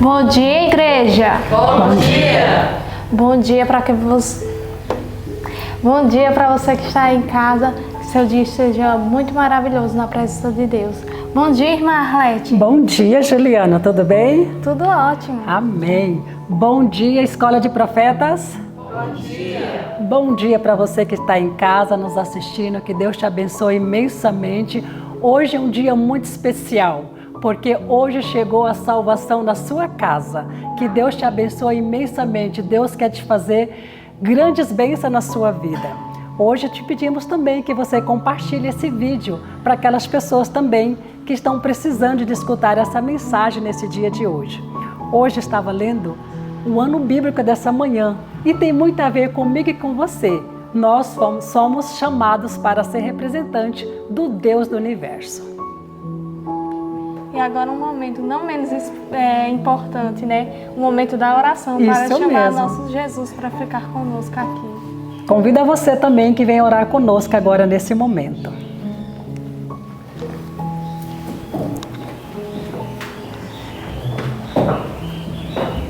Bom dia, igreja. Bom dia. Bom dia para que você. Bom dia para você que está em casa. Que seu dia esteja muito maravilhoso na presença de Deus. Bom dia, irmã Arlete. Bom dia, Juliana. Tudo bem? Tudo ótimo. Amém. Bom dia, Escola de Profetas. Bom dia. Bom dia para você que está em casa nos assistindo. Que Deus te abençoe imensamente. Hoje é um dia muito especial, porque hoje chegou a salvação na sua casa. Que Deus te abençoe imensamente. Deus quer te fazer grandes bênçãos na sua vida. Hoje te pedimos também que você compartilhe esse vídeo para aquelas pessoas também que estão precisando de escutar essa mensagem nesse dia de hoje. Hoje estava lendo o ano bíblico dessa manhã e tem muito a ver comigo e com você. Nós somos chamados para ser representante do Deus do universo. E agora um momento não menos importante, né? O momento da oração para Isso chamar mesmo. nosso Jesus para ficar conosco aqui. Convido a você também que venha orar conosco agora nesse momento.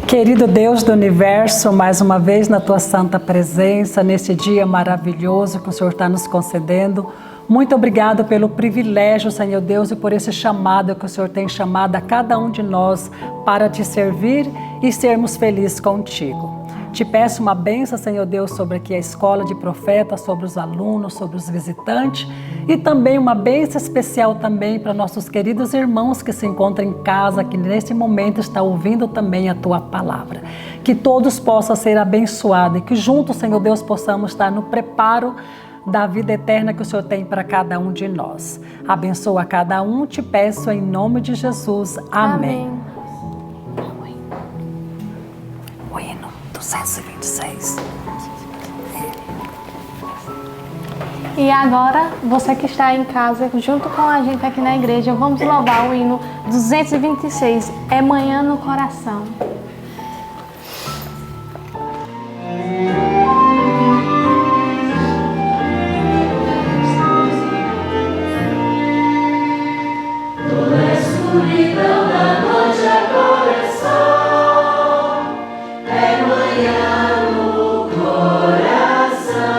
Querido Deus do universo, mais uma vez na tua santa presença, nesse dia maravilhoso que o Senhor está nos concedendo. Muito obrigado pelo privilégio, Senhor Deus, e por esse chamado que o Senhor tem chamado a cada um de nós para te servir e sermos felizes contigo. Te peço uma bênção, Senhor Deus, sobre aqui a escola de profetas, sobre os alunos, sobre os visitantes e também uma bênção especial também para nossos queridos irmãos que se encontram em casa, que nesse momento estão ouvindo também a Tua palavra. Que todos possam ser abençoados e que juntos, Senhor Deus, possamos estar no preparo da vida eterna que o Senhor tem para cada um de nós. Abençoa cada um, te peço em nome de Jesus. Amém. O hino 226. E agora, você que está em casa, junto com a gente aqui na igreja, vamos louvar o hino 226, É Manhã no Coração. É manhã no coração.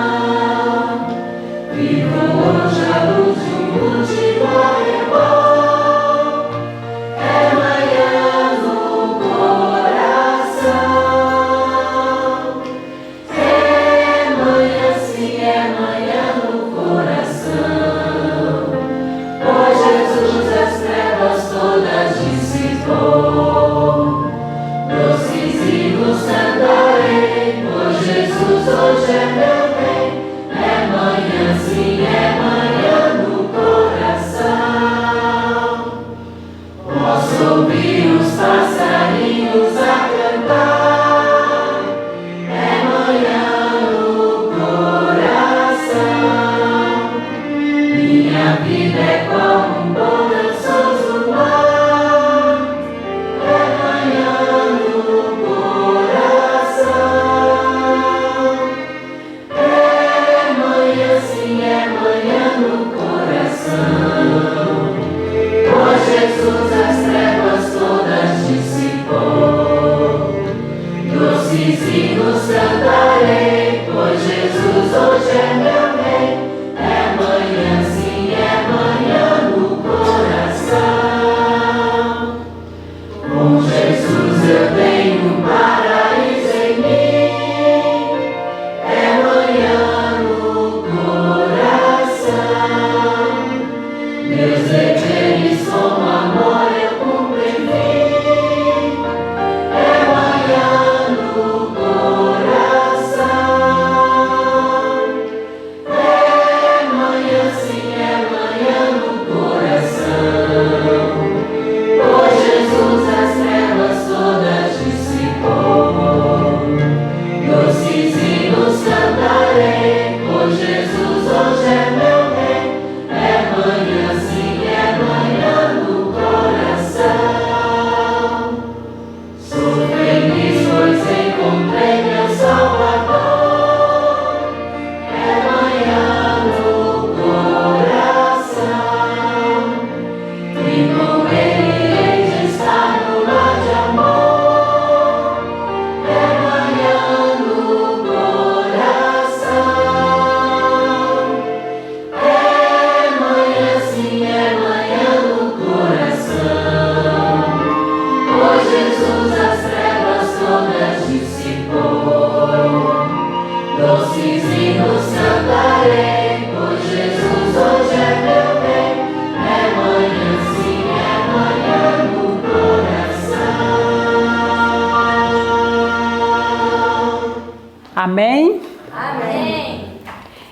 Amém? Amém.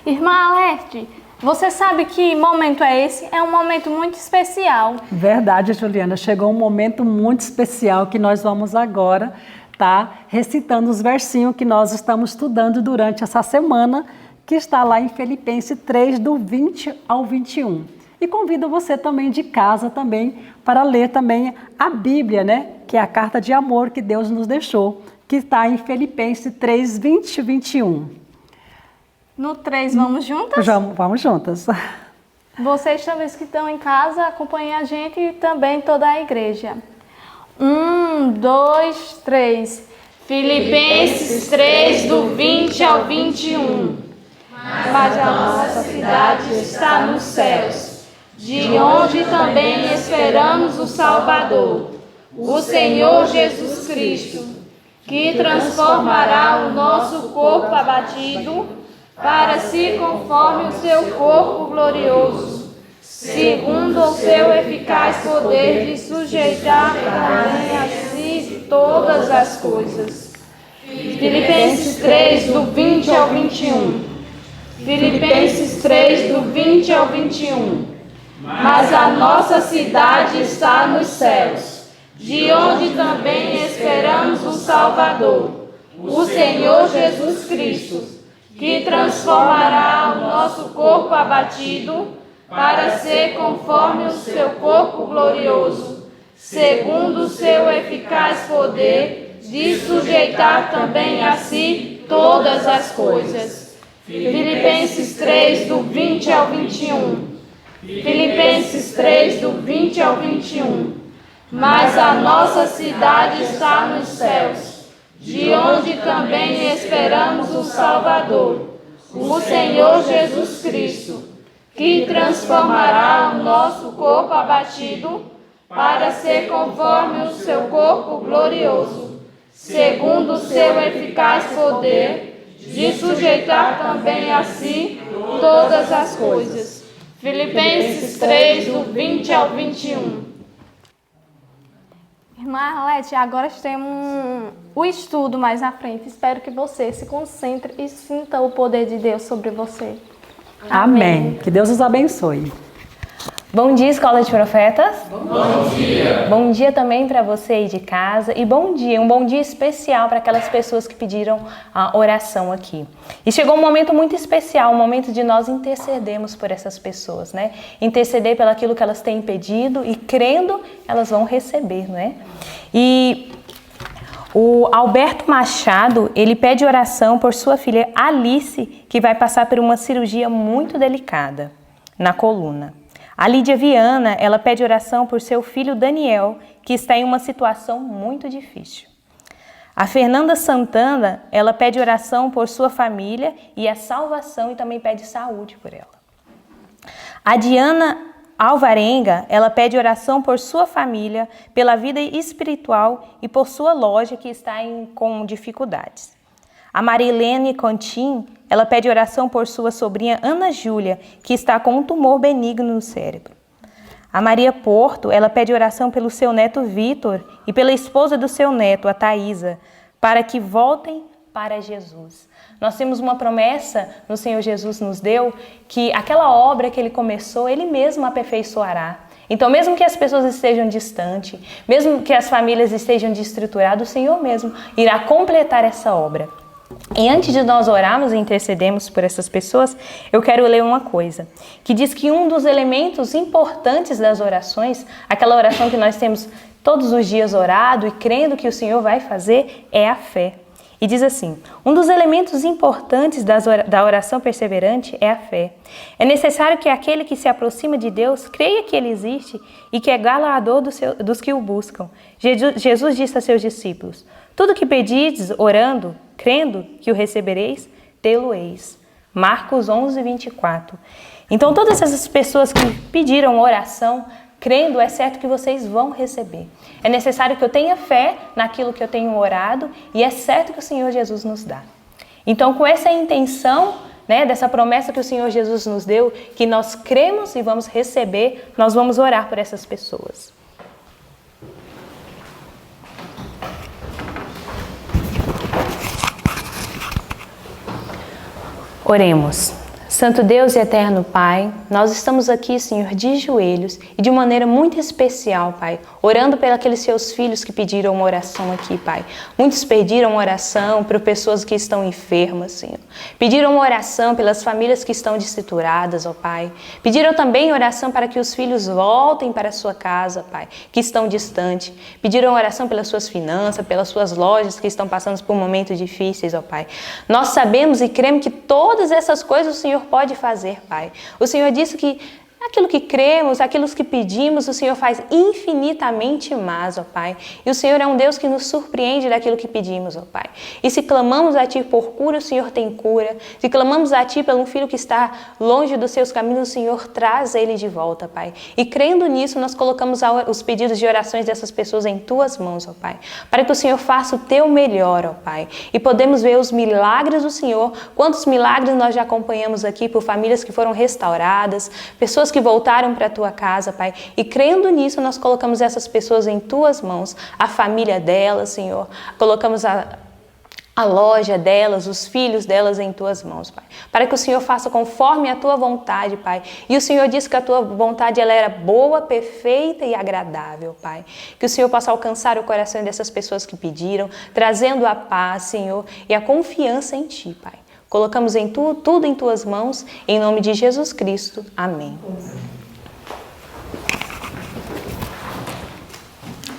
Irmã Alerte, você sabe que momento é esse? É um momento muito especial. Verdade, Juliana. Chegou um momento muito especial que nós vamos agora estar recitando os versinhos que nós estamos estudando durante essa semana, que está lá em Filipenses 3, do 20 ao 21. E convido você também de casa também para ler também a Bíblia, né? Que é a carta de amor que Deus nos deixou, que está em Filipenses 3, 20 e 21. No 3, vamos juntas? Vamos juntas. Vocês também que estão em casa, acompanhem a gente e também toda a igreja. 1, 2, 3. Filipenses 3, do 20 ao 21. Mas a nossa cidade está nos céus, de onde também esperamos o Salvador, o Senhor Jesus Cristo, que transformará o nosso corpo abatido para si conforme o seu corpo glorioso, segundo o seu eficaz poder de sujeitar também a si todas as coisas. Filipenses 3, do 20 ao 21. Filipenses 3, do 20 ao 21. Mas a nossa cidade está nos céus, de onde também esperamos o Salvador, o Senhor Jesus Cristo, que transformará o nosso corpo abatido para ser conforme o seu corpo glorioso, segundo o seu eficaz poder de sujeitar também a si todas as coisas. Filipenses 3, do 20 ao 21. Filipenses 3, do 20 ao 21. Mas a nossa cidade está nos céus, de onde também esperamos o Salvador, o Senhor Jesus Cristo, que transformará o nosso corpo abatido para ser conforme o seu corpo glorioso, segundo o seu eficaz poder de sujeitar também a si todas as coisas. Filipenses 3, do 20 ao 21. Irmã Arlete, agora temos o estudo mais na frente. Espero que você se concentre e sinta o poder de Deus sobre você. Amém. Que Deus os abençoe. Bom dia, Escola de Profetas. Bom dia. Bom dia também para você aí de casa. E um bom dia especial para aquelas pessoas que pediram a oração aqui. E chegou um momento muito especial, um momento de nós intercedermos por essas pessoas, né? Interceder pelo aquilo que elas têm pedido e crendo, elas vão receber, não é? E o Alberto Machado, ele pede oração por sua filha Alice, que vai passar por uma cirurgia muito delicada na coluna. A Lídia Viana, ela pede oração por seu filho Daniel, que está em uma situação muito difícil. A Fernanda Santana, ela pede oração por sua família e a salvação e também pede saúde por ela. A Diana Alvarenga, ela pede oração por sua família, pela vida espiritual e por sua loja que está com dificuldades. A Marilene Contim, ela pede oração por sua sobrinha Ana Júlia, que está com um tumor benigno no cérebro. A Maria Porto, ela pede oração pelo seu neto Vitor e pela esposa do seu neto, a Thaisa, para que voltem para Jesus. Nós temos uma promessa no Senhor Jesus nos deu, que aquela obra que Ele começou, Ele mesmo aperfeiçoará. Então, mesmo que as pessoas estejam distantes, mesmo que as famílias estejam desestruturadas, o Senhor mesmo irá completar essa obra. E antes de nós orarmos e intercedermos por essas pessoas, eu quero ler uma coisa, que diz que um dos elementos importantes das orações, aquela oração que nós temos todos os dias orado e crendo que o Senhor vai fazer, é a fé. E diz assim, um dos elementos importantes da oração perseverante é a fé. É necessário que aquele que se aproxima de Deus creia que Ele existe e que é galardoador dos que o buscam. Jesus disse a seus discípulos, tudo que pedides orando, crendo que o recebereis, tê-lo-eis. Marcos 11, 24. Então todas essas pessoas que pediram oração, crendo, é certo que vocês vão receber. É necessário que eu tenha fé naquilo que eu tenho orado e é certo que o Senhor Jesus nos dá. Então, com essa intenção, né, dessa promessa que o Senhor Jesus nos deu, que nós cremos e vamos receber, nós vamos orar por essas pessoas. Oremos. Santo Deus e eterno Pai, nós estamos aqui, Senhor, de joelhos e de maneira muito especial, Pai, orando pelos aqueles seus filhos que pediram uma oração aqui, Pai. Muitos pediram oração por pessoas que estão enfermas, Senhor. Pediram oração pelas famílias que estão destituradas, ó Pai. Pediram também oração para que os filhos voltem para a sua casa, Pai, que estão distantes. Pediram oração pelas suas finanças, pelas suas lojas que estão passando por momentos difíceis, ó Pai. Nós sabemos e cremos que todas essas coisas o Senhor pode fazer, Pai. O Senhor disse que aquilo que cremos, aquilo que pedimos, o Senhor faz infinitamente mais, ó Pai. E o Senhor é um Deus que nos surpreende daquilo que pedimos, ó Pai. E se clamamos a Ti por cura, o Senhor tem cura. Se clamamos a Ti pelo um filho que está longe dos Seus caminhos, o Senhor traz ele de volta, Pai. E crendo nisso, nós colocamos os pedidos de orações dessas pessoas em Tuas mãos, ó Pai. Para que o Senhor faça o Teu melhor, ó Pai. E podemos ver os milagres do Senhor. Quantos milagres nós já acompanhamos aqui por famílias que foram restauradas, pessoas que voltaram para a Tua casa, Pai. E crendo nisso, nós colocamos essas pessoas em Tuas mãos, a família delas, Senhor. Colocamos a loja delas, os filhos delas em Tuas mãos, Pai. Para que o Senhor faça conforme a Tua vontade, Pai. E o Senhor disse que a Tua vontade ela era boa, perfeita e agradável, Pai. Que o Senhor possa alcançar o coração dessas pessoas que pediram, trazendo a paz, Senhor, e a confiança em Ti, Pai. Colocamos tudo em Tuas mãos, em nome de Jesus Cristo. Amém.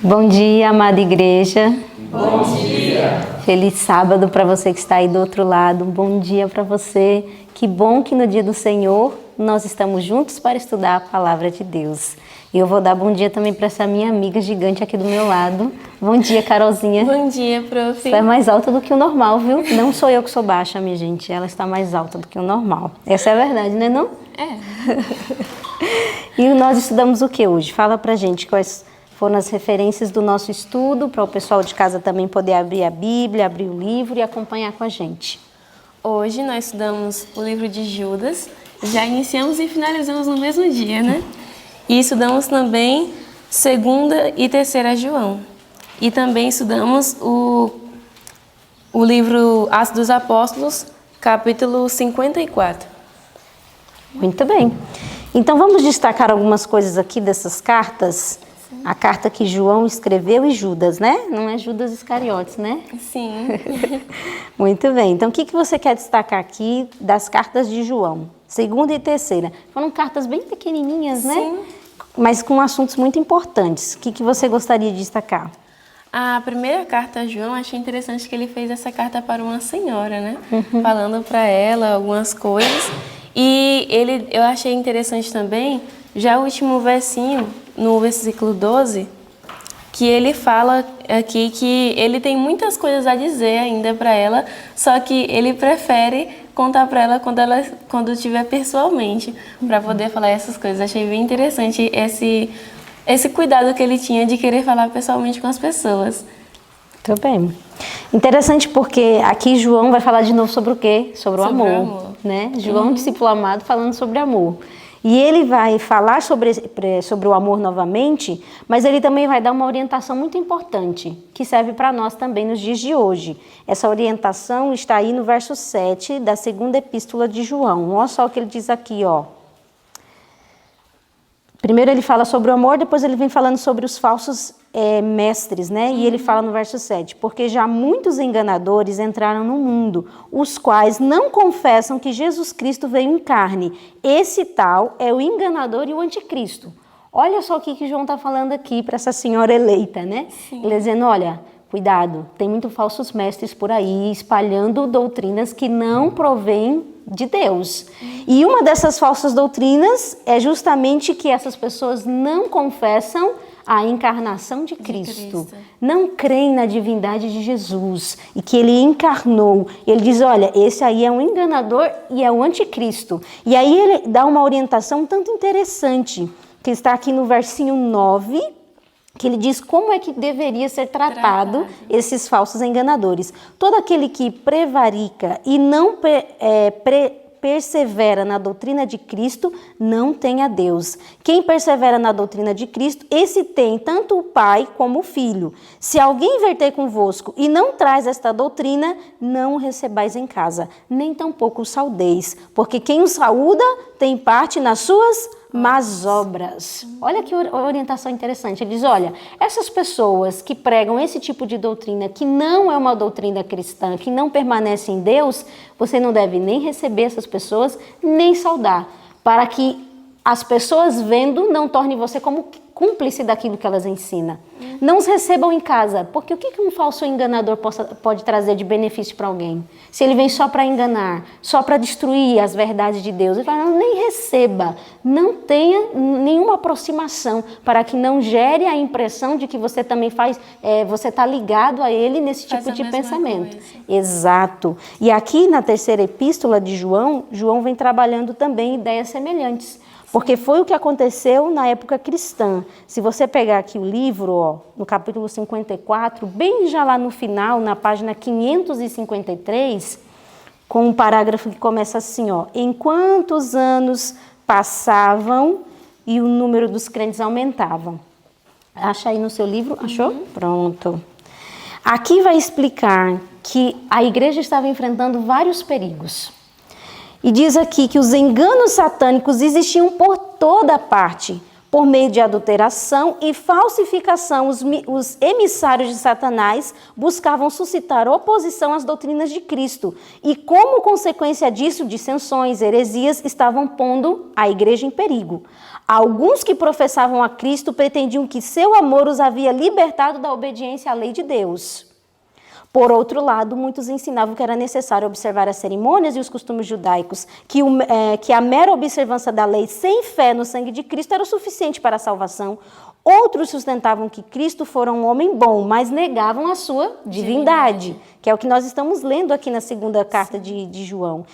Bom dia, amada igreja. Bom dia. Feliz sábado para você que está aí do outro lado. Bom dia para você. Que bom que no dia do Senhor nós estamos juntos para estudar a palavra de Deus. E eu vou dar bom dia também para essa minha amiga gigante aqui do meu lado. Bom dia, Carolzinha. Bom dia, prof. Você é mais alta do que o normal, viu? Não sou eu que sou baixa, minha gente. Ela está mais alta do que o normal. Essa é a verdade, né, não? É. E nós estudamos o que hoje? Fala pra gente quais foram as referências do nosso estudo, para o pessoal de casa também poder abrir a Bíblia, abrir o livro e acompanhar com a gente. Hoje nós estudamos o livro de Judas. Já iniciamos e finalizamos no mesmo dia, né? E estudamos também 2ª e 3ª João. E também estudamos o livro Atos dos Apóstolos, capítulo 54. Muito bem. Então vamos destacar algumas coisas aqui dessas cartas. Sim. A carta que João escreveu e Judas, né? Não é Judas Iscariotes, né? Sim. Muito bem. Então o que você quer destacar aqui das cartas de João? 2ª e 3ª. Foram cartas bem pequenininhas, né? Sim. Mas com assuntos muito importantes. O que você gostaria de destacar? A primeira carta a João, achei interessante que ele fez essa carta para uma senhora, né? Falando para ela algumas coisas. E eu achei interessante também, já o último versinho, no versículo 12, que ele fala aqui que ele tem muitas coisas a dizer ainda para ela, só que ele prefere contar para ela quando estiver pessoalmente, para poder falar essas coisas. Achei bem interessante esse cuidado que ele tinha de querer falar pessoalmente com as pessoas. Muito bem. Interessante porque aqui João vai falar de novo sobre o quê? Sobre o amor. Né? João, discípulo amado, falando sobre amor. E ele vai falar sobre o amor novamente, mas ele também vai dar uma orientação muito importante, que serve para nós também nos dias de hoje. Essa orientação está aí no verso 7 da 2ª epístola de João. Olha só o que ele diz aqui, ó. Primeiro ele fala sobre o amor, depois ele vem falando sobre os falsos mestres, né? E ele fala no verso 7, porque já muitos enganadores entraram no mundo, os quais não confessam que Jesus Cristo veio em carne. Esse tal é o enganador e o anticristo. Olha só o que João está falando aqui para essa senhora eleita, né? Sim. Ele dizendo, olha, cuidado, tem muitos falsos mestres por aí espalhando doutrinas que não provêm de Deus. E uma dessas falsas doutrinas é justamente que essas pessoas não confessam a encarnação de Cristo. Não creem na divindade de Jesus e que ele encarnou. Ele diz, olha, esse aí é um enganador e é o anticristo. E aí ele dá uma orientação tanto interessante, que está aqui no versinho 9, que ele diz como é que deveria ser tratado esses falsos enganadores. Todo aquele que prevarica e não persevera na doutrina de Cristo não tem a Deus. Quem persevera na doutrina de Cristo, esse tem tanto o Pai como o Filho. Se alguém vier ter convosco e não traz esta doutrina, não o recebais em casa, nem tampouco o saudeis, porque quem o saúda tem parte nas suas más obras. Olha que orientação interessante. Ele diz, olha, essas pessoas que pregam esse tipo de doutrina, que não é uma doutrina cristã, que não permanece em Deus, você não deve nem receber essas pessoas, nem saudar, para que as pessoas vendo não tornem você como cúmplice daquilo que elas ensinam. Não os recebam em casa, porque o que um falso enganador pode trazer de benefício para alguém? Se ele vem só para enganar, só para destruir as verdades de Deus, ele fala, não, nem receba, não tenha nenhuma aproximação, para que não gere a impressão de que você também você está ligado a ele nesse tipo de pensamento. Exato. E aqui na terceira epístola de João, João vem trabalhando também ideias semelhantes. Porque foi o que aconteceu na época cristã. Se você pegar aqui o livro, ó, no capítulo 54, bem já lá no final, na página 553, com um parágrafo que começa assim, ó. Enquanto os anos passavam e o número dos crentes aumentava. Acha aí no seu livro? Achou? Pronto. Aqui vai explicar que a igreja estava enfrentando vários perigos. E diz aqui que os enganos satânicos existiam por toda parte, por meio de adulteração e falsificação. Os emissários de Satanás buscavam suscitar oposição às doutrinas de Cristo. E como consequência disso, dissensões, heresias, estavam pondo a igreja em perigo. Alguns que professavam a Cristo pretendiam que seu amor os havia libertado da obediência à lei de Deus. Por outro lado, muitos ensinavam que era necessário observar as cerimônias e os costumes judaicos, que a mera observância da lei sem fé no sangue de Cristo era o suficiente para a salvação. Outros sustentavam que Cristo fora um homem bom, mas negavam a sua divindade, que é o que nós estamos lendo aqui na segunda carta de João.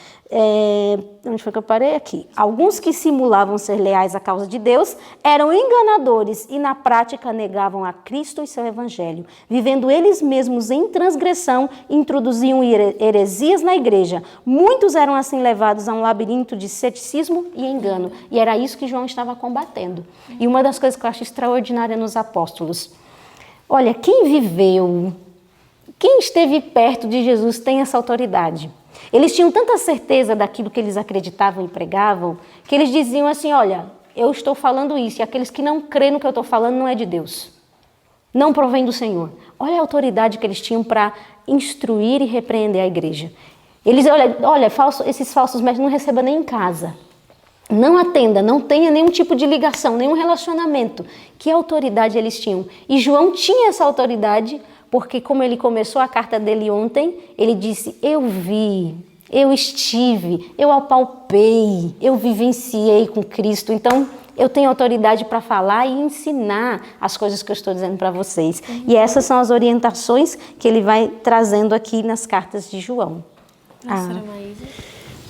Onde foi que eu parei? Aqui. Alguns que simulavam ser leais à causa de Deus eram enganadores e na prática negavam a Cristo e seu evangelho. Vivendo eles mesmos em transgressão, introduziam heresias na igreja. Muitos eram assim levados a um labirinto de ceticismo e engano. E era isso que João estava combatendo. E uma das coisas que eu acho extraordinária nos apóstolos, olha, quem viveu, quem esteve perto de Jesus tem essa autoridade. Eles tinham tanta certeza daquilo que eles acreditavam e pregavam, que eles diziam assim, olha, eu estou falando isso, e aqueles que não creem no que eu estou falando não é de Deus. Não provém do Senhor. Olha a autoridade que eles tinham para instruir e repreender a igreja. Eles, olha, esses falsos mestres não recebam nem em casa. Não atenda, não tenha nenhum tipo de ligação, nenhum relacionamento. Que autoridade eles tinham? E João tinha essa autoridade, porque como ele começou a carta dele ontem, ele disse, eu vi, eu estive, eu apalpei, eu vivenciei com Cristo. Então, eu tenho autoridade para falar e ensinar as coisas que eu estou dizendo para vocês. E essas são as orientações que ele vai trazendo aqui nas cartas de João.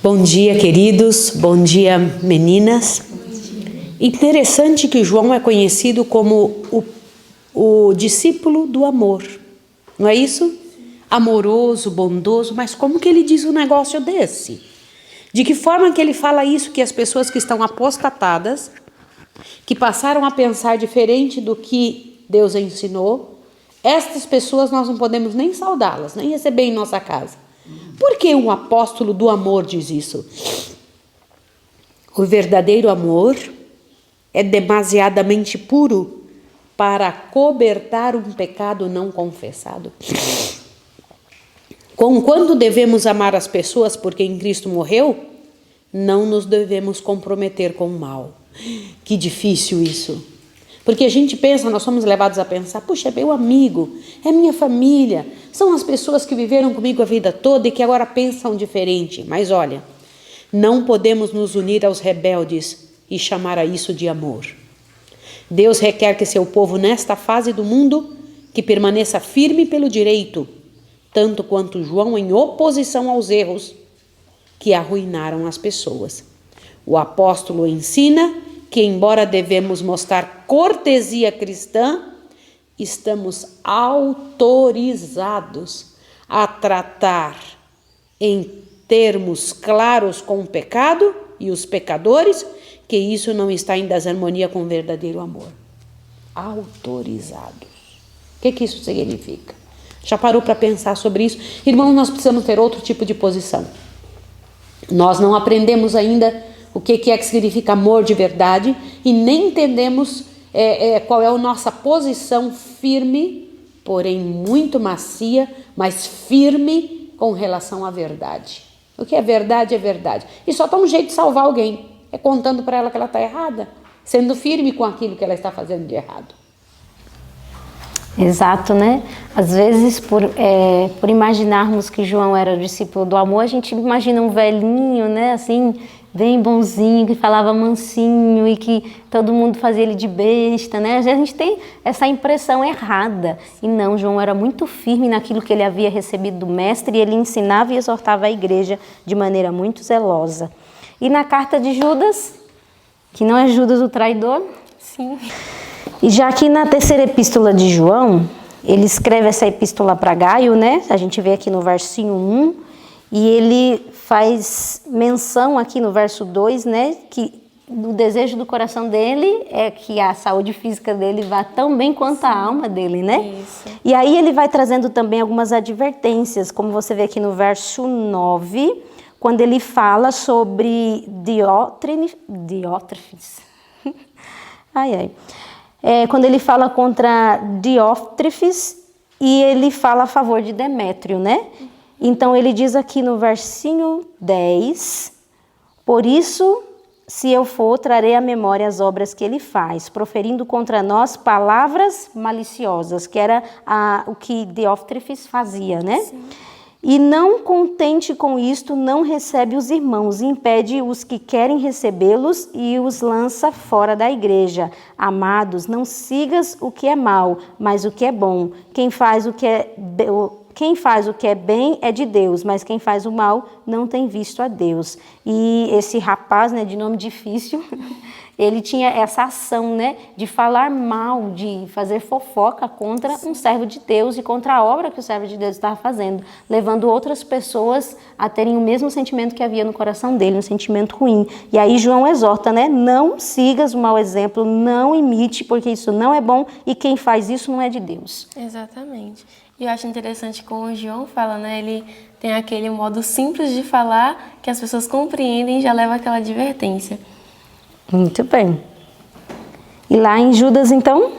Bom dia, queridos. Bom dia, meninas. Interessante que João é conhecido como o discípulo do amor. Não é isso? Amoroso, bondoso, mas como que ele diz um negócio desse? De que forma que ele fala isso, que as pessoas que estão apostatadas, que passaram a pensar diferente do que Deus ensinou, estas pessoas nós não podemos nem saudá-las, nem receber em nossa casa. Por que um apóstolo do amor diz isso? O verdadeiro amor é demasiadamente puro para cobertar um pecado não confessado. Quando devemos amar as pessoas porque em Cristo morreu, não nos devemos comprometer com o mal. Que difícil isso. Porque a gente pensa, nós somos levados a pensar, puxa, é meu amigo, é minha família, são as pessoas que viveram comigo a vida toda e que agora pensam diferente. Mas olha, não podemos nos unir aos rebeldes e chamar a isso de amor. Deus requer que seu povo nesta fase do mundo que permaneça firme pelo direito, tanto quanto João em oposição aos erros que arruinaram as pessoas. O apóstolo ensina que, embora devemos mostrar cortesia cristã, estamos autorizados a tratar em termos claros com o pecado e os pecadores, que isso não está em desarmonia com o verdadeiro amor. Autorizados. O que isso significa? Já parou para pensar sobre isso? Irmãos, nós precisamos ter outro tipo de posição. Nós não aprendemos ainda o que significa amor de verdade e nem entendemos qual é a nossa posição firme, porém muito macia, mas firme com relação à verdade. O que é verdade é verdade. E só tem um jeito de salvar alguém, é contando para ela que ela está errada, sendo firme com aquilo que ela está fazendo de errado. Exato, né? Às vezes, por imaginarmos que João era o discípulo do amor, a gente imagina um velhinho, né? Assim, bem bonzinho, que falava mansinho e que todo mundo fazia ele de besta, né? Às vezes a gente tem essa impressão errada. E não, João era muito firme naquilo que ele havia recebido do mestre e ele ensinava e exortava a igreja de maneira muito zelosa. E na carta de Judas, que não é Judas o traidor? Sim. E já aqui na terceira epístola de João, ele escreve essa epístola para Gaio, né? A gente vê aqui no versinho 1, e ele faz menção aqui no verso 2, né? Que o desejo do coração dele é que a saúde física dele vá tão bem quanto a alma dele, né? Isso. E aí ele vai trazendo também algumas advertências, como você vê aqui no verso 9, quando ele fala sobre Diótrefes. Quando ele fala contra Diótrefes e ele fala a favor de Demétrio, né? Então ele diz aqui no versinho 10, por isso, se eu for, trarei à memória as obras que ele faz, proferindo contra nós palavras maliciosas, que era o que Diótrefes fazia, né? Sim. E não contente com isto, não recebe os irmãos, impede os que querem recebê-los e os lança fora da igreja. Amados, não sigas o que é mal, mas o que é bom. Quem faz o que é bem é de Deus, mas quem faz o mal não tem visto a Deus. E esse rapaz, né, de nome difícil, ele tinha essa ação, né, de falar mal, de fazer fofoca contra um servo de Deus e contra a obra que o servo de Deus estava fazendo, levando outras pessoas a terem o mesmo sentimento que havia no coração dele, um sentimento ruim. E aí João exorta, né, não sigas o mau exemplo, não imite, porque isso não é bom e quem faz isso não é de Deus. Exatamente. E eu acho interessante como o João fala, né? Ele tem aquele modo simples de falar que as pessoas compreendem e já leva aquela advertência. Muito bem. E lá em Judas, então?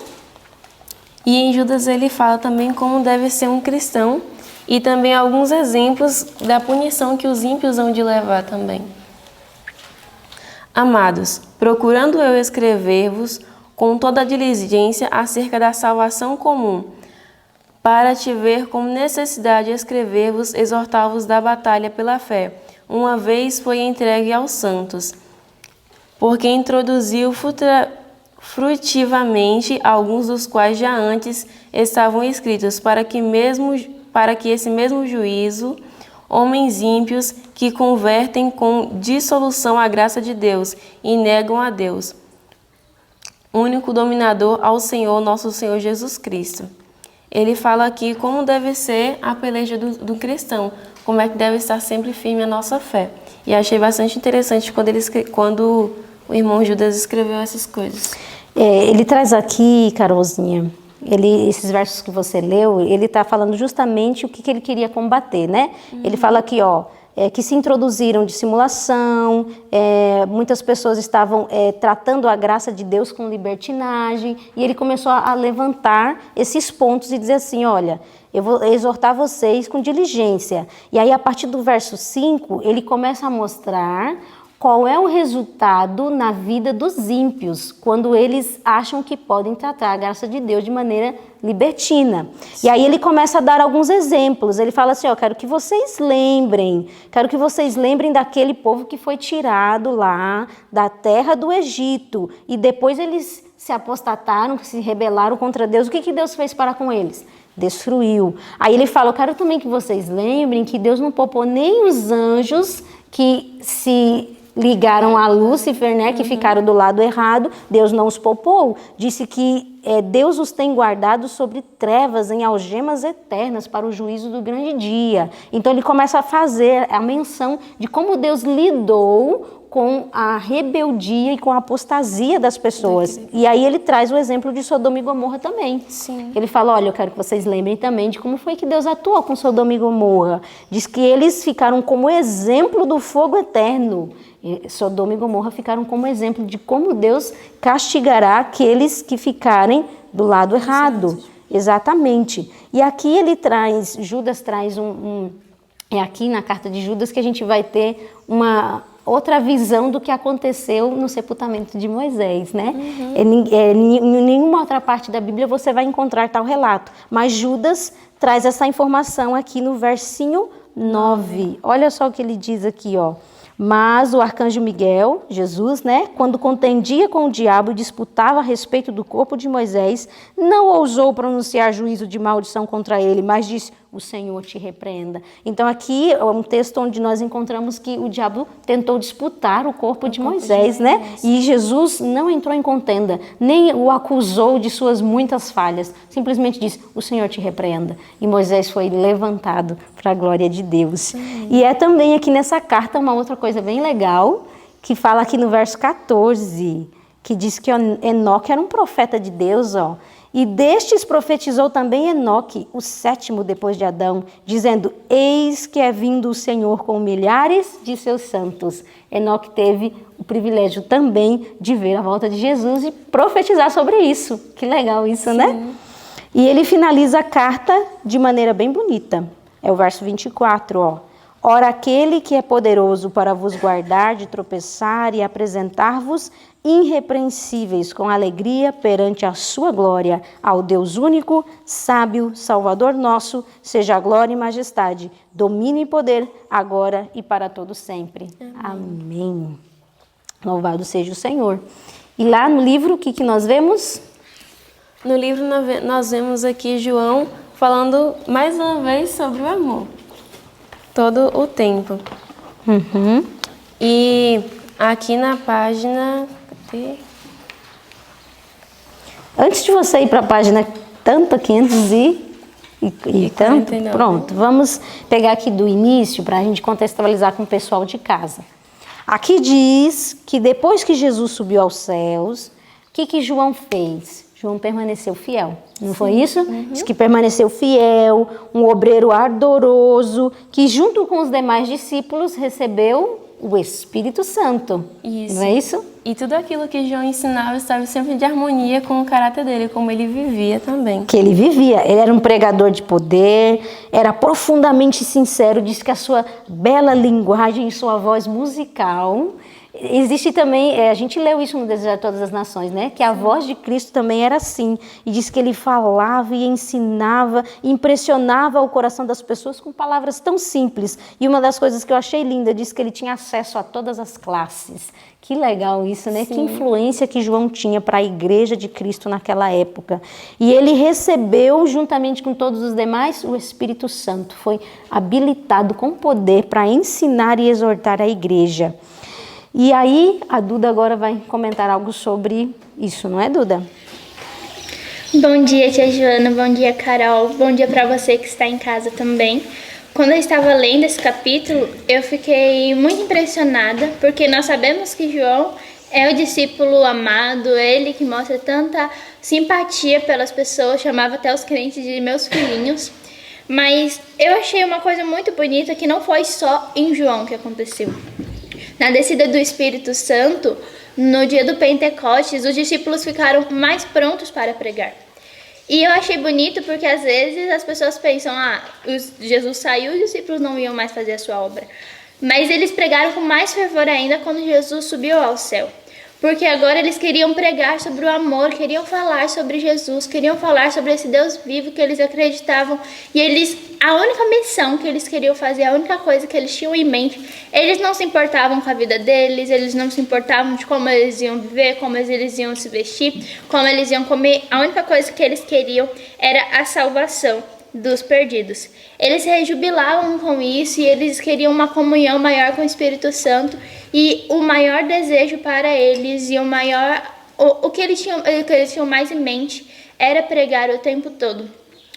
E em Judas ele fala também como deve ser um cristão e também alguns exemplos da punição que os ímpios hão de levar também. Amados, procurando eu escrever-vos com toda a diligência acerca da salvação comum, para te ver com necessidade escrever-vos, exortar-vos da batalha pela fé, uma vez foi entregue aos santos, porque introduziu frutivamente alguns dos quais já antes estavam escritos, para que esse mesmo juízo, homens ímpios que convertem com dissolução a graça de Deus e negam a Deus, único dominador, ao Senhor, nosso Senhor Jesus Cristo. Ele fala aqui como deve ser a peleja do cristão, como é que deve estar sempre firme a nossa fé. E achei bastante interessante quando o irmão Judas escreveu essas coisas. Ele traz aqui, Carolzinha, esses versos que você leu, ele está falando justamente o que ele queria combater, né? Ele fala aqui, que se introduziram dissimulação, muitas pessoas estavam tratando a graça de Deus com libertinagem, e ele começou a levantar esses pontos e dizer assim, olha, eu vou exortar vocês com diligência. E aí, a partir do verso 5, ele começa a mostrar qual é o resultado na vida dos ímpios, quando eles acham que podem tratar a graça de Deus de maneira libertina. E aí ele começa a dar alguns exemplos. Ele fala assim, quero que vocês lembrem daquele povo que foi tirado lá da terra do Egito. E depois eles se apostataram, se rebelaram contra Deus. O que Deus fez para com eles? Destruiu. Aí ele fala, eu quero também que vocês lembrem que Deus não poupou nem os anjos que se ligaram a Lúcifer, né, que ficaram do lado errado, Deus não os poupou. Disse que Deus os tem guardado sobre trevas em algemas eternas para o juízo do grande dia. Então ele começa a fazer a menção de como Deus lidou com a rebeldia e com a apostasia das pessoas. E aí ele traz o exemplo de Sodoma e Gomorra também. Sim. Ele fala, olha, eu quero que vocês lembrem também de como foi que Deus atuou com Sodoma e Gomorra. Diz que eles ficaram como exemplo do fogo eterno. E Sodoma e Gomorra ficaram como exemplo de como Deus castigará aqueles que ficarem do lado errado. Exatamente. E aqui ele traz, Judas traz é aqui na carta de Judas que a gente vai ter uma outra visão do que aconteceu no sepultamento de Moisés, né? Em nenhuma outra parte da Bíblia você vai encontrar tal relato, mas Judas traz essa informação aqui no versinho 9. Olha só o que ele diz aqui, ó. Mas o arcanjo Miguel, Jesus, né, quando contendia com o diabo e disputava a respeito do corpo de Moisés, não ousou pronunciar juízo de maldição contra ele, mas disse, o Senhor te repreenda. Então aqui é um texto onde nós encontramos que o diabo tentou disputar o corpo de Moisés, né? E Jesus não entrou em contenda, nem o acusou de suas muitas falhas, simplesmente disse, o Senhor te repreenda. E Moisés foi levantado para a glória de Deus. E é também aqui nessa carta uma outra coisa bem legal, que fala aqui no verso 14, que diz que Enoque era um profeta de Deus, ó. E destes profetizou também Enoque, o 7º depois de Adão, dizendo, eis que é vindo o Senhor com milhares de seus santos. Enoque teve o privilégio também de ver a volta de Jesus e profetizar sobre isso. Que legal isso, né? E ele finaliza a carta de maneira bem bonita. É o verso 24, ó. Ora, aquele que é poderoso para vos guardar de tropeçar e apresentar-vos irrepreensíveis com alegria perante a sua glória, ao Deus único, sábio, Salvador nosso, seja a glória e majestade, domínio e poder, agora e para todo sempre. Amém. Louvado seja o Senhor. E lá no livro, o que nós vemos? No livro nós vemos aqui João falando mais uma vez sobre o amor. Todo o tempo. E aqui na página... Antes de você ir para a página 500 e tanto, pronto, vamos pegar aqui do início para a gente contextualizar com o pessoal de casa. Aqui diz que depois que Jesus subiu aos céus, o que João fez? João permaneceu fiel, não foi isso? Diz que permaneceu fiel, um obreiro ardoroso, que junto com os demais discípulos recebeu o Espírito Santo. Isso. Não é isso? E tudo aquilo que João ensinava estava sempre de harmonia com o caráter dele, como ele vivia também. Que ele vivia. Ele era um pregador de poder, era profundamente sincero, diz que a sua bela linguagem e sua voz musical... Existe também, a gente leu isso no Desejar de Todas as Nações, né? Que a voz de Cristo também era assim. E diz que ele falava e ensinava, impressionava o coração das pessoas com palavras tão simples. E uma das coisas que eu achei linda, diz que ele tinha acesso a todas as classes. Que legal isso, né? Sim. Que influência que João tinha para a igreja de Cristo naquela época. E ele recebeu, juntamente com todos os demais, o Espírito Santo. Foi habilitado com poder para ensinar e exortar a igreja. E aí, a Duda agora vai comentar algo sobre isso, não é, Duda? Bom dia, tia Joana, bom dia, Carol, bom dia para você que está em casa também. Quando eu estava lendo esse capítulo, eu fiquei muito impressionada, porque nós sabemos que João é o discípulo amado, ele que mostra tanta simpatia pelas pessoas, chamava até os crentes de meus filhinhos. Mas eu achei uma coisa muito bonita que não foi só em João que aconteceu. Na descida do Espírito Santo, no dia do Pentecostes, os discípulos ficaram mais prontos para pregar. E eu achei bonito porque às vezes as pessoas pensam, Jesus saiu e os discípulos não iam mais fazer a sua obra. Mas eles pregaram com mais fervor ainda quando Jesus subiu ao céu. Porque agora eles queriam pregar sobre o amor, queriam falar sobre Jesus, queriam falar sobre esse Deus vivo que eles acreditavam. E a única missão que eles queriam fazer, a única coisa que eles tinham em mente, eles não se importavam com a vida deles, eles não se importavam de como eles iam viver, como eles iam se vestir, como eles iam comer. A única coisa que eles queriam era a salvação. dos perdidos. Eles se rejubilavam com isso e eles queriam uma comunhão maior com o Espírito Santo, e o maior desejo para eles e o que eles tinham mais em mente era pregar o tempo todo.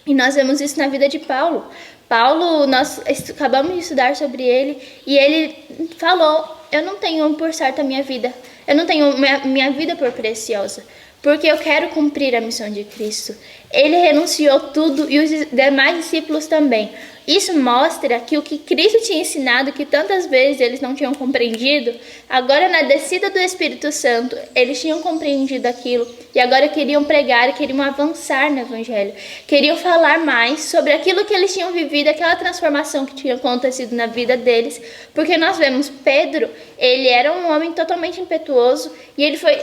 E nós vemos isso na vida de Paulo. Paulo, nós acabamos de estudar sobre ele e ele falou: eu não tenho por certo a minha vida, eu não tenho minha vida por preciosa, porque eu quero cumprir a missão de Cristo. Ele renunciou tudo e os demais discípulos também. Isso mostra que o que Cristo tinha ensinado, que tantas vezes eles não tinham compreendido, agora na descida do Espírito Santo, eles tinham compreendido aquilo e agora queriam pregar, queriam avançar no Evangelho, queriam falar mais sobre aquilo que eles tinham vivido, aquela transformação que tinha acontecido na vida deles, porque nós vemos Pedro, ele era um homem totalmente impetuoso e ele foi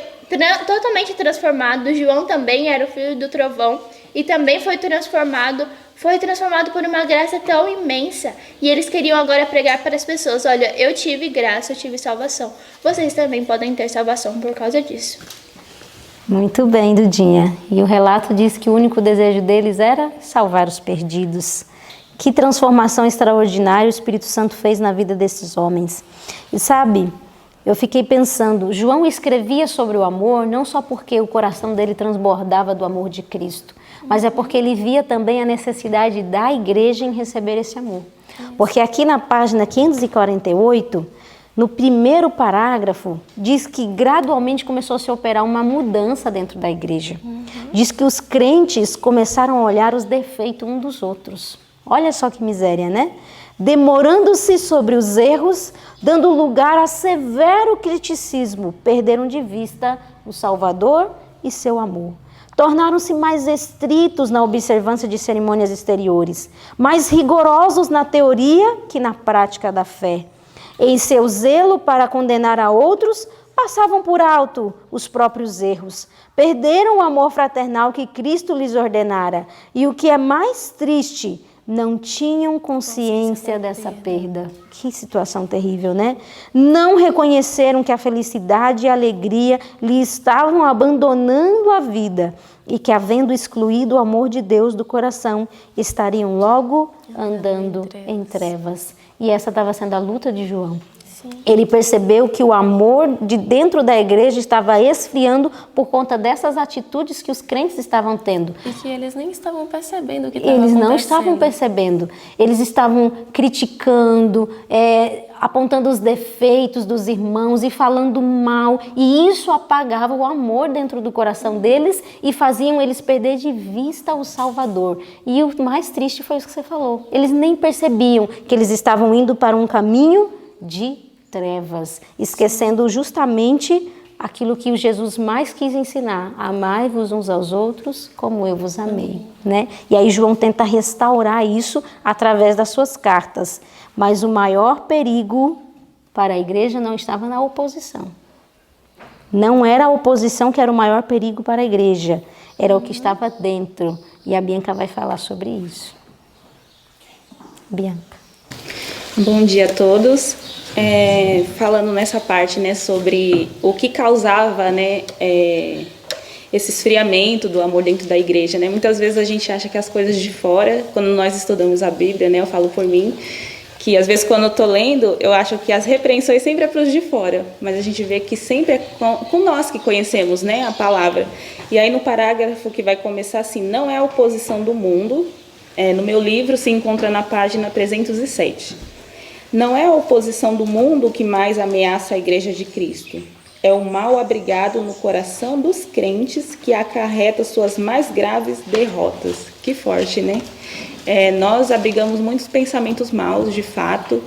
totalmente transformado. João também era o filho do trovão e também foi transformado por uma graça tão imensa. E eles queriam agora pregar para as pessoas: olha, eu tive graça, eu tive salvação. Vocês também podem ter salvação por causa disso. Muito bem, Dudinha. E o relato diz que o único desejo deles era salvar os perdidos. Que transformação extraordinária o Espírito Santo fez na vida desses homens. E sabe, eu fiquei pensando, João escrevia sobre o amor não só porque o coração dele transbordava do amor de Cristo, mas é porque ele via também a necessidade da igreja em receber esse amor. Porque aqui na página 548, no primeiro parágrafo, diz que gradualmente começou a se operar uma mudança dentro da igreja. Diz que os crentes começaram a olhar os defeitos uns dos outros. Olha só que miséria, né? Demorando-se sobre os erros, dando lugar a severo criticismo, perderam de vista o Salvador e seu amor. Tornaram-se mais estritos na observância de cerimônias exteriores, mais rigorosos na teoria que na prática da fé. Em seu zelo para condenar a outros, passavam por alto os próprios erros. Perderam o amor fraternal que Cristo lhes ordenara. E o que é mais triste, não tinham consciência dessa perda. Que situação terrível, né? Não reconheceram que a felicidade e a alegria lhe estavam abandonando a vida e que, havendo excluído o amor de Deus do coração, estariam logo andando em trevas. E essa estava sendo a luta de João. Ele percebeu que o amor de dentro da igreja estava esfriando por conta dessas atitudes que os crentes estavam tendo. E que eles nem estavam percebendo o que estava acontecendo. Eles não estavam percebendo. Eles estavam criticando, apontando os defeitos dos irmãos e falando mal. E isso apagava o amor dentro do coração deles e faziam eles perder de vista o Salvador. E o mais triste foi isso que você falou. Eles nem percebiam que eles estavam indo para um caminho de trevas, esquecendo justamente aquilo que o Jesus mais quis ensinar: amai-vos uns aos outros como eu vos amei, né? E aí João tenta restaurar isso através das suas cartas, mas o maior perigo para a igreja não estava na oposição. Não era a oposição que era o maior perigo para a igreja, era o que estava dentro, e a Bianca vai falar sobre isso. Bianca. Bom dia a todos. Falando nessa parte, né, sobre o que causava, né, esse esfriamento do amor dentro da igreja, né? Muitas vezes a gente acha que as coisas de fora, quando nós estudamos a Bíblia, né, eu falo por mim, que às vezes quando eu estou lendo, eu acho que as repreensões sempre é para os de fora, mas a gente vê que sempre é com nós que conhecemos, né, a palavra. E aí no parágrafo que vai começar assim: não é a oposição do mundo, no meu livro se encontra na página 307. Não é a oposição do mundo que mais ameaça a Igreja de Cristo. É o mal abrigado no coração dos crentes que acarreta suas mais graves derrotas. Que forte, né? Nós abrigamos muitos pensamentos maus, de fato.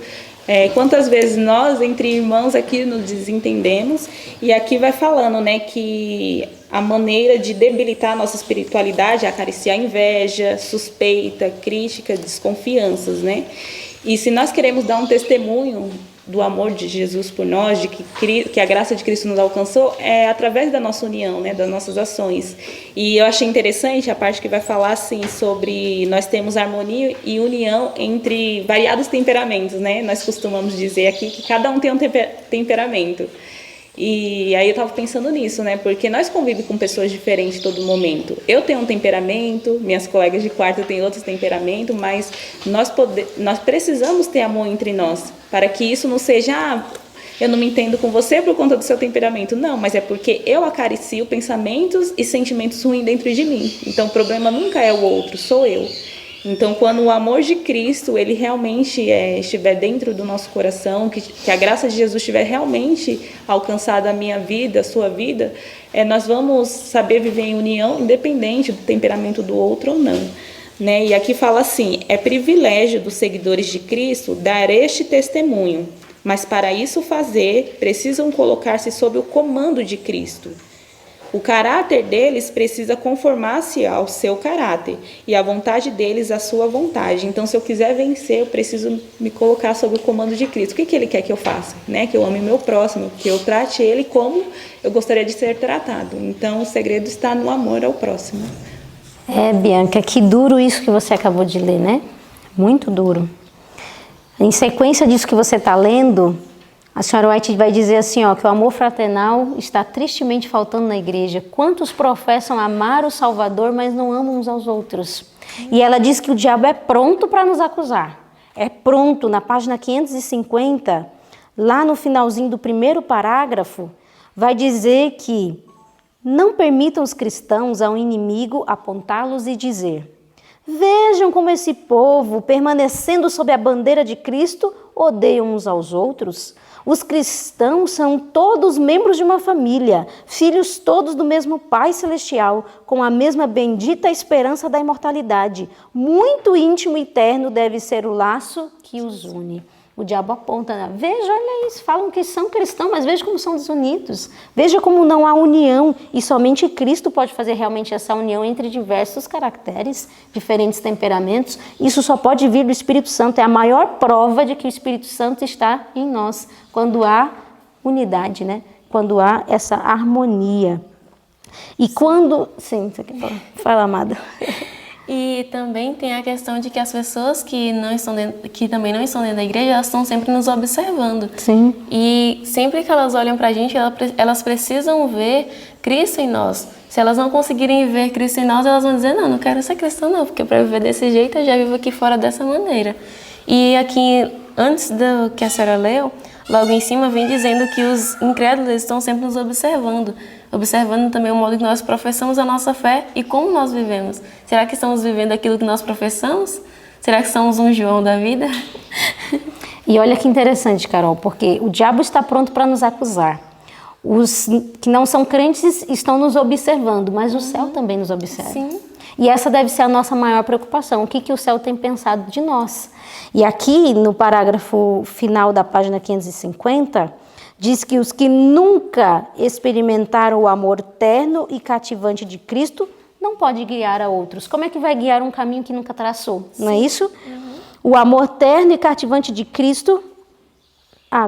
Quantas vezes nós, entre irmãos, aqui nos desentendemos. E aqui vai falando, né, que a maneira de debilitar a nossa espiritualidade é acariciar inveja, suspeita, crítica, desconfianças, né? E se nós queremos dar um testemunho do amor de Jesus por nós, de que a graça de Cristo nos alcançou, é através da nossa união, né, das nossas ações. E eu achei interessante a parte que vai falar assim sobre nós temos harmonia e união entre variados temperamentos, né? Nós costumamos dizer aqui que cada um tem um temperamento. E aí eu tava pensando nisso, né? Porque nós convivemos com pessoas diferentes todo momento. Eu tenho um temperamento, minhas colegas de quarto têm outros temperamentos, mas nós precisamos ter amor entre nós, para que isso não seja, eu não me entendo com você por conta do seu temperamento. Não, mas é porque eu acaricio pensamentos e sentimentos ruins dentro de mim. Então o problema nunca é o outro, sou eu. Então, quando o amor de Cristo, ele realmente estiver dentro do nosso coração, que a graça de Jesus estiver realmente alcançada a minha vida, a sua vida, nós vamos saber viver em união, independente do temperamento do outro ou não. Né? E aqui fala assim, é privilégio dos seguidores de Cristo dar este testemunho, mas para isso fazer, precisam colocar-se sob o comando de Cristo. O caráter deles precisa conformar-se ao seu caráter e a vontade deles à sua vontade. Então, se eu quiser vencer, eu preciso me colocar sob o comando de Cristo. O que ele quer que eu faça? Né? Que eu ame meu próximo, que eu trate ele como eu gostaria de ser tratado. Então, o segredo está no amor ao próximo. Bianca, que duro isso que você acabou de ler, né? Muito duro. Em sequência disso que você está lendo, a senhora White vai dizer assim, que o amor fraternal está tristemente faltando na igreja. Quantos professam amar o Salvador, mas não amam uns aos outros? E ela diz que o diabo é pronto para nos acusar. É pronto, na página 550, lá no finalzinho do primeiro parágrafo, vai dizer que não permitam os cristãos ao inimigo apontá-los e dizer: vejam como esse povo, permanecendo sob a bandeira de Cristo, odeiam uns aos outros. Os cristãos são todos membros de uma família, filhos todos do mesmo Pai Celestial, com a mesma bendita esperança da imortalidade. Muito íntimo e eterno deve ser o laço que os une. O diabo aponta, né? Veja, olha isso, falam que são cristãos, mas veja como são desunidos. Veja como não há união, e somente Cristo pode fazer realmente essa união entre diversos caracteres, diferentes temperamentos. Isso só pode vir do Espírito Santo, é a maior prova de que o Espírito Santo está em nós, quando há unidade, né? Quando há essa harmonia. E quando... Sim, você quer falar? Fala, amada. E também tem a questão de que as pessoas que também não estão dentro da igreja, elas estão sempre nos observando. Sim. E sempre que elas olham pra gente, elas precisam ver Cristo em nós. Se elas não conseguirem ver Cristo em nós, elas vão dizer, não quero ser cristã não, porque para viver desse jeito eu já vivo aqui fora dessa maneira. E aqui, antes do que a senhora leu, logo em cima vem dizendo que os incrédulos estão sempre nos observando também o modo que nós professamos a nossa fé e como nós vivemos. Será que estamos vivendo aquilo que nós professamos? Será que somos um João da vida? E olha que interessante, Carol, porque o diabo está pronto para nos acusar. Os que não são crentes estão nos observando, mas o céu também nos observa. Sim. E essa deve ser a nossa maior preocupação. O que o céu tem pensado de nós? E aqui, no parágrafo final da página 550, diz que os que nunca experimentaram o amor terno e cativante de Cristo não pode guiar a outros. Como é que vai guiar um caminho que nunca traçou? Não é isso? O amor terno e cativante de Cristo...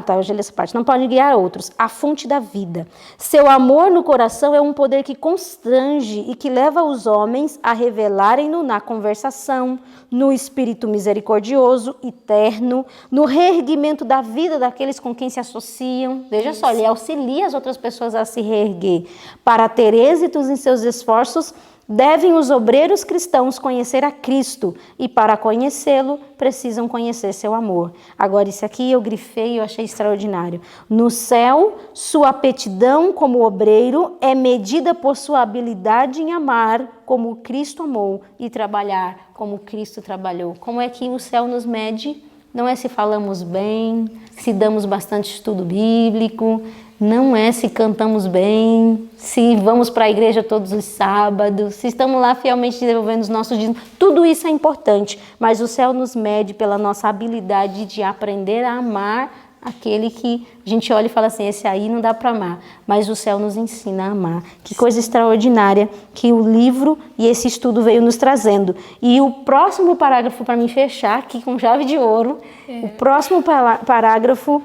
eu já li essa parte. Não pode guiar a outros. A fonte da vida. Seu amor no coração é um poder que constrange e que leva os homens a revelarem-no na conversação, no espírito misericordioso e terno, no reerguimento da vida daqueles com quem se associam. Veja só, ele auxilia as outras pessoas a se reerguer. Para ter êxitos em seus esforços, devem os obreiros cristãos conhecer a Cristo e para conhecê-lo precisam conhecer seu amor. Agora isso aqui eu grifei e eu achei extraordinário. No céu, sua aptidão como obreiro é medida por sua habilidade em amar como Cristo amou e trabalhar como Cristo trabalhou. Como é que o céu nos mede? Não é se falamos bem, se damos bastante estudo bíblico, não é se cantamos bem, se vamos para a igreja todos os sábados, se estamos lá fielmente desenvolvendo os nossos dízimos. Tudo isso é importante, mas o céu nos mede pela nossa habilidade de aprender a amar aquele que a gente olha e fala assim, esse aí não dá para amar, mas o céu nos ensina a amar. Que coisa extraordinária que o livro e esse estudo veio nos trazendo. E o próximo parágrafo, para me fechar aqui com chave de ouro, o próximo parágrafo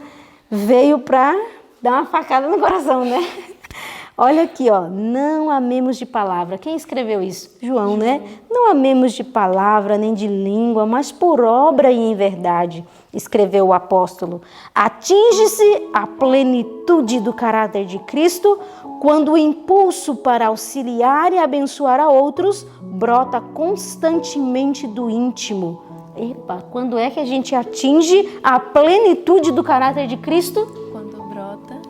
veio para dar uma facada no coração, né? Olha aqui, ó, não amemos de palavra. Quem escreveu isso? João, né? Não amemos de palavra nem de língua, mas por obra e em verdade, escreveu o apóstolo. Atinge-se a plenitude do caráter de Cristo quando o impulso para auxiliar e abençoar a outros brota constantemente do íntimo. Epa, quando é que a gente atinge a plenitude do caráter de Cristo?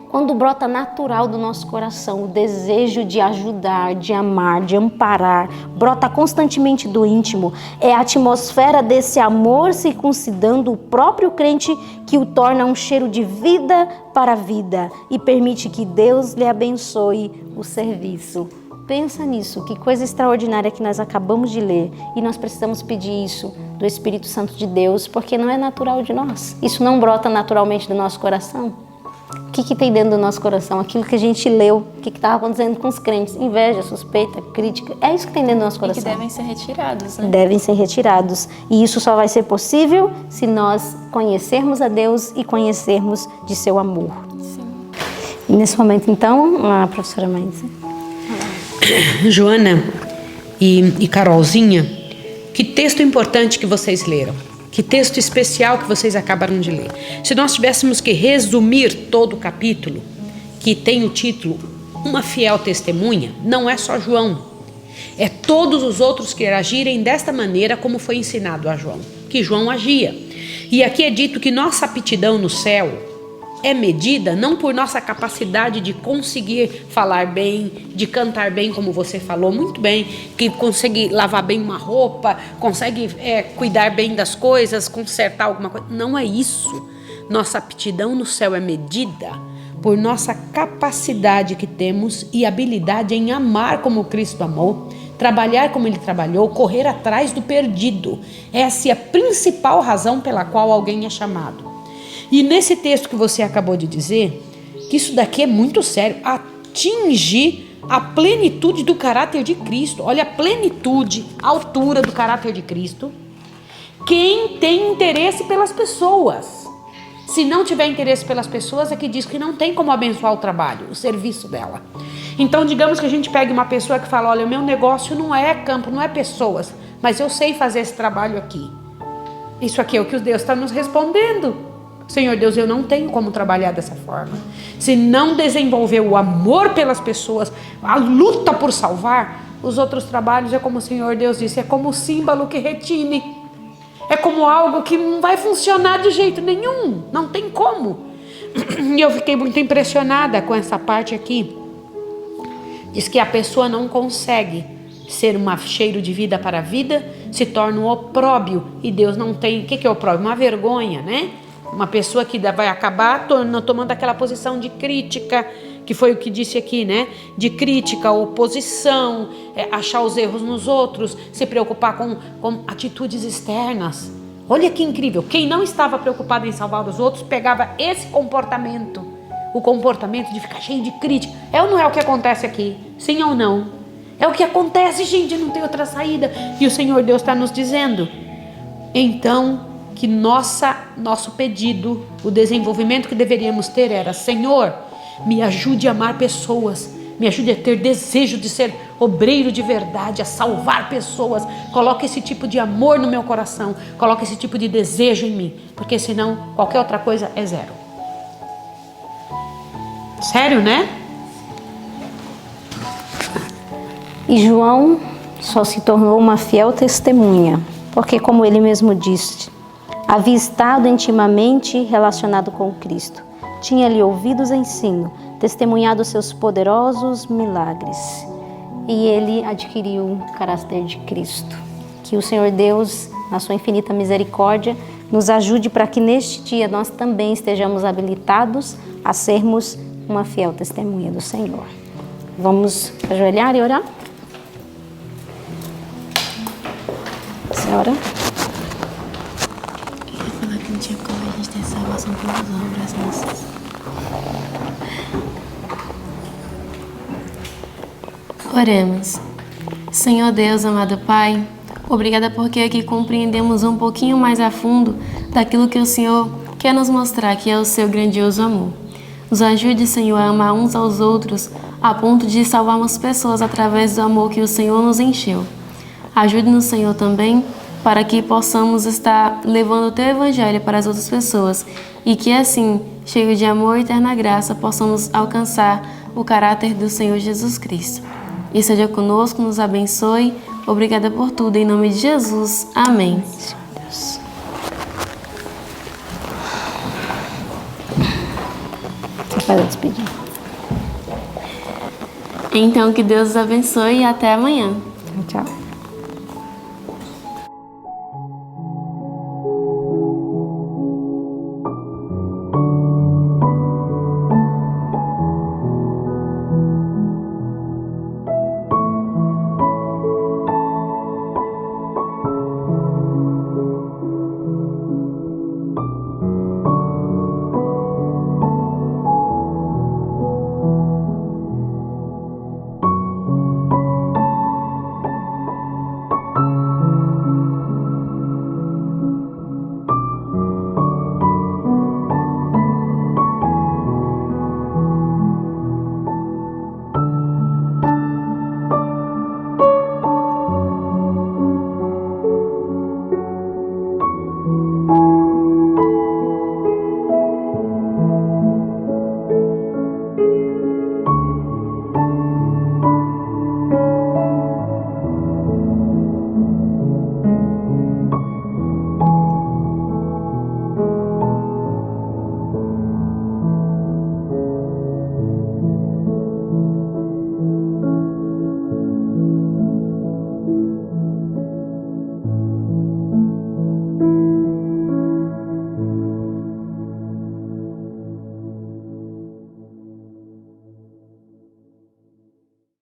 Quando brota natural do nosso coração o desejo de ajudar, de amar, de amparar, brota constantemente do íntimo. É a atmosfera desse amor circuncidando o próprio crente que o torna um cheiro de vida para a vida e permite que Deus lhe abençoe o serviço. Pensa nisso, que coisa extraordinária que nós acabamos de ler e nós precisamos pedir isso do Espírito Santo de Deus, porque não é natural de nós. Isso não brota naturalmente do nosso coração. O que tem dentro do nosso coração? Aquilo que a gente leu, o que estava acontecendo com os crentes? Inveja, suspeita, crítica. É isso que tem dentro do nosso coração. E que devem ser retirados, né? Devem ser retirados. E isso só vai ser possível se nós conhecermos a Deus e conhecermos de seu amor. Sim. E nesse momento, então, a professora Maísa. Joana e Carolzinha, que texto importante que vocês leram. Que texto especial que vocês acabaram de ler. Se nós tivéssemos que resumir todo o capítulo, que tem o título Uma Fiel Testemunha, não é só João. É todos os outros que agirem desta maneira como foi ensinado a João, que João agia. E aqui é dito que nossa aptidão no céu é medida não por nossa capacidade de conseguir falar bem, de cantar bem, como você falou muito bem, que consegue lavar bem uma roupa, consegue cuidar bem das coisas, consertar alguma coisa. Não é isso. Nossa aptidão no céu é medida por nossa capacidade que temos e habilidade em amar como Cristo amou, trabalhar como Ele trabalhou, correr atrás do perdido. Essa é a principal razão pela qual alguém é chamado. E nesse texto que você acabou de dizer, que isso daqui é muito sério, atinge a plenitude do caráter de Cristo. Olha a plenitude, a altura do caráter de Cristo. Quem tem interesse pelas pessoas. Se não tiver interesse pelas pessoas, é que diz que não tem como abençoar o trabalho, o serviço dela. Então, digamos que a gente pegue uma pessoa que fala, olha, o meu negócio não é campo, não é pessoas, mas eu sei fazer esse trabalho aqui. Isso aqui é o que Deus está nos respondendo. Senhor Deus, eu não tenho como trabalhar dessa forma. Se não desenvolver o amor pelas pessoas, a luta por salvar, os outros trabalhos é como o Senhor Deus disse, é como o símbolo que retine. É como algo que não vai funcionar de jeito nenhum. Não tem como. E eu fiquei muito impressionada com essa parte aqui. Diz que a pessoa não consegue ser um cheiro de vida para a vida, se torna um opróbio. E Deus não tem... O que é opróbio? Uma vergonha, né? Uma pessoa que vai acabar tomando aquela posição de crítica, que foi o que disse aqui, né? De crítica, oposição, achar os erros nos outros, se preocupar com atitudes externas. Olha que incrível. Quem não estava preocupado em salvar os outros, pegava esse comportamento, o comportamento de ficar cheio de crítica. É ou não é o que acontece aqui? Sim ou não? É o que acontece, gente, não tem outra saída. E o Senhor Deus está nos dizendo. Então... que nosso pedido, o desenvolvimento que deveríamos ter era, Senhor, me ajude a amar pessoas, me ajude a ter desejo de ser obreiro de verdade, a salvar pessoas, coloque esse tipo de amor no meu coração, coloque esse tipo de desejo em mim, porque senão qualquer outra coisa é zero. Sério, né? E João só se tornou uma fiel testemunha, porque como ele mesmo disse, havia estado intimamente relacionado com Cristo. Tinha-lhe ouvido os ensinos, testemunhado seus poderosos milagres. E ele adquiriu o caráter de Cristo. Que o Senhor Deus, na sua infinita misericórdia, nos ajude para que neste dia nós também estejamos habilitados a sermos uma fiel testemunha do Senhor. Vamos ajoelhar e orar? Senhora? Salvação pelas obras nossas. Oremos. Senhor Deus, amado Pai, obrigada porque aqui compreendemos um pouquinho mais a fundo daquilo que o Senhor quer nos mostrar, que é o seu grandioso amor. Nos ajude, Senhor, a amar uns aos outros, a ponto de salvarmos pessoas através do amor que o Senhor nos encheu. Ajude-nos, Senhor, também, para que possamos estar levando o Teu Evangelho para as outras pessoas e que, assim, cheio de amor e eterna graça, possamos alcançar o caráter do Senhor Jesus Cristo. E seja conosco, nos abençoe. Obrigada por tudo, em nome de Jesus. Amém. Você faz a despedida. Então, que Deus os abençoe e até amanhã. Tchau.